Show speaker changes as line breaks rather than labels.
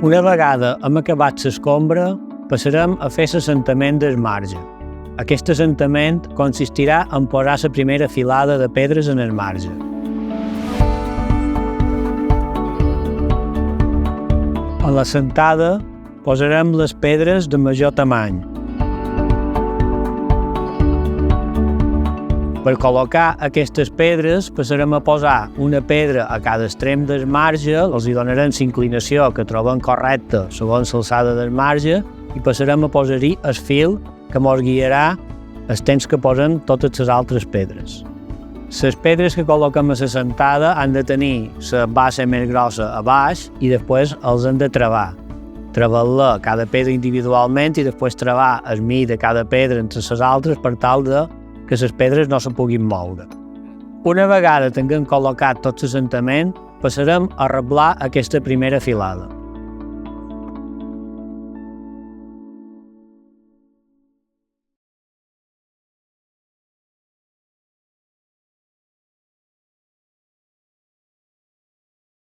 Una vegada hem acabat l'escombra, passarem a fer l'assentament del marge. Aquest assentament consistirà en posar la primera filada de pedres en el marge. A l'assentada posarem les pedres de major tamany. Per col·locar aquestes pedres passarem a posar una pedra a cada extrem del marge, els hi donarem l'inclinació que trobem correcta segons l'alçada del marge i passarem a posar-hi el fil que ens guiarà el temps que posen totes les altres pedres. Les pedres que col·loquem a l'assentada han de tenir la base més grossa a baix i després els hem de travar. Travar-la cada pedra individualment i després travar el mig de cada pedra entre les altres per tal que les pedres no se puguin moure. Una vegada tinguem col·locat tot l'assentament, passarem a reblar aquesta primera filada.